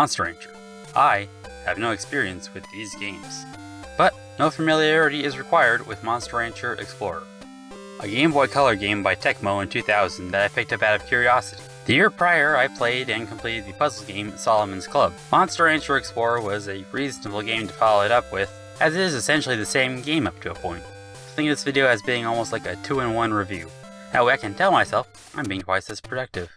Monster Rancher. I have no experience with these games, but no familiarity is required with Monster Rancher Explorer, a Game Boy Color game by Tecmo in 2000 that I picked up out of curiosity. The year prior, I played and completed the puzzle game Solomon's Club. Monster Rancher Explorer was a reasonable game to follow it up with, as it is essentially the same game up to a point. Think of this video as being almost like a 2-in-1 review. That way I can tell myself I'm being twice as productive.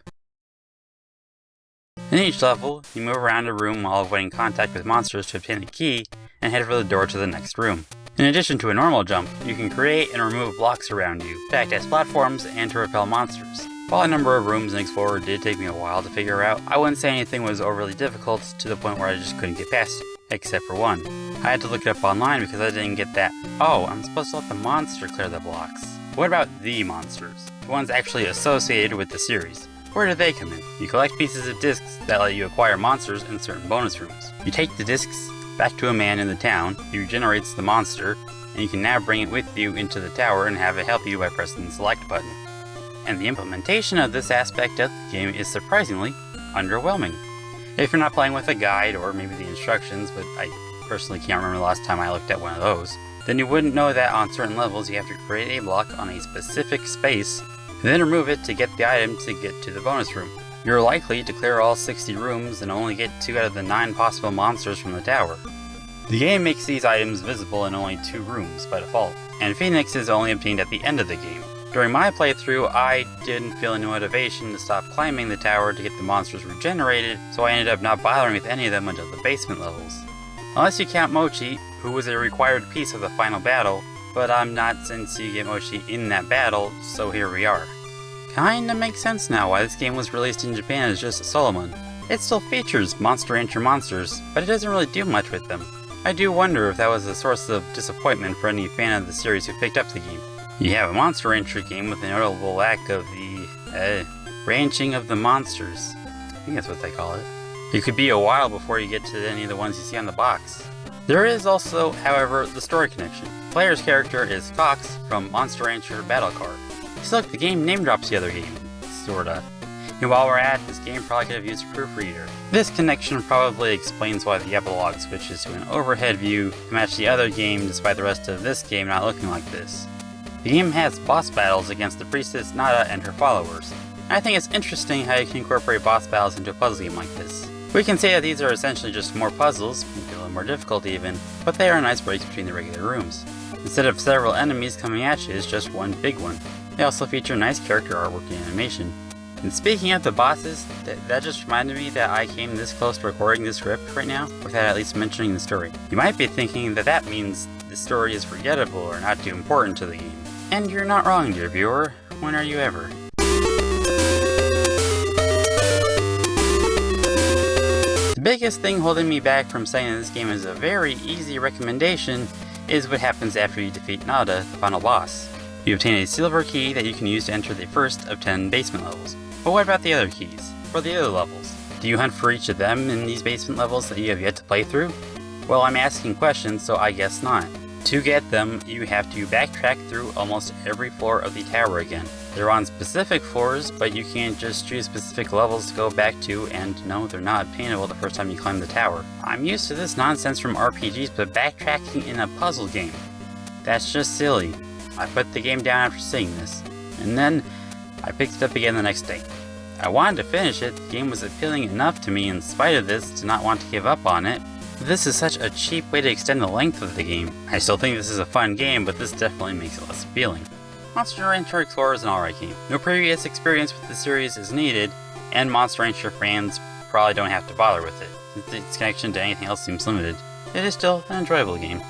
In each level, you move around a room while avoiding contact with monsters to obtain a key and head for the door to the next room. In addition to a normal jump, you can create and remove blocks around you to act as platforms and to repel monsters. While a number of rooms in Explorer did take me a while to figure out, I wouldn't say anything was overly difficult to the point where I just couldn't get past it, except for one. I had to look it up online because I didn't get that, oh, I'm supposed to let the monster clear the blocks. What about the monsters? The ones actually associated with the series. Where do they come in? You collect pieces of discs that let you acquire monsters in certain bonus rooms. You take the discs back to a man in the town, he regenerates the monster, and you can now bring it with you into the tower and have it help you by pressing the select button. And the implementation of this aspect of the game is surprisingly underwhelming. If you're not playing with a guide, or maybe the instructions, but I personally can't remember the last time I looked at one of those, then you wouldn't know that on certain levels you have to create a block on a specific space, and then remove it to get the item to get to the bonus room. You're likely to clear all 60 rooms and only get 2 out of the 9 possible monsters from the tower. The game makes these items visible in only 2 rooms by default, and Phoenix is only obtained at the end of the game. During my playthrough, I didn't feel any motivation to stop climbing the tower to get the monsters regenerated, so I ended up not bothering with any of them until the basement levels. Unless you count Mochi, who was a required piece of the final battle, but I'm not since you get Mochi in that battle, so here we are. Kinda makes sense now why this game was released in Japan as just Solomon. It still features Monster Rancher monsters, but it doesn't really do much with them. I do wonder if that was a source of disappointment for any fan of the series who picked up the game. You have a Monster Rancher game with a notable lack of the, ranching of the monsters. I think that's what they call it. It could be a while before you get to any of the ones you see on the box. There is also, however, the story connection. The player's character is Cox from Monster Rancher Battle Card. So look, the game name drops the other game, sorta. And while we're at this game, probably could have used a proofreader. This connection probably explains why the epilogue switches to an overhead view to match the other game despite the rest of this game not looking like this. The game has boss battles against the priestess Nada and her followers. I think it's interesting how you can incorporate boss battles into a puzzle game like this. We can say that these are essentially just more puzzles, maybe a little more difficult even, but they are nice breaks between the regular rooms. Instead of several enemies coming at you, it's just one big one. They also feature nice character artwork and animation. And speaking of the bosses, that just reminded me that I came this close to recording this script right now without at least mentioning the story. You might be thinking that that means the story is forgettable or not too important to the game. And you're not wrong, dear viewer. When are you ever? The biggest thing holding me back from saying that this game is a very easy recommendation is what happens after you defeat Nada, the final boss. You obtain a silver key that you can use to enter the first of 10 basement levels. But what about the other keys? For the other levels? Do you hunt for each of them in these basement levels that you have yet to play through? Well, I'm asking questions, so I guess not. To get them, you have to backtrack through almost every floor of the tower again. They're on specific floors, but you can't just choose specific levels to go back to, and no, they're not obtainable the first time you climb the tower. I'm used to this nonsense from RPGs, but backtracking in a puzzle game? That's just silly. I put the game down after seeing this, and then I picked it up again the next day. I wanted to finish it, the game was appealing enough to me in spite of this to not want to give up on it. This is such a cheap way to extend the length of the game. I still think this is a fun game, but this definitely makes it less appealing. Monster Rancher Explorer is an alright game. No previous experience with the series is needed, and Monster Rancher fans probably don't have to bother with it, since its connection to anything else seems limited. It is still an enjoyable game.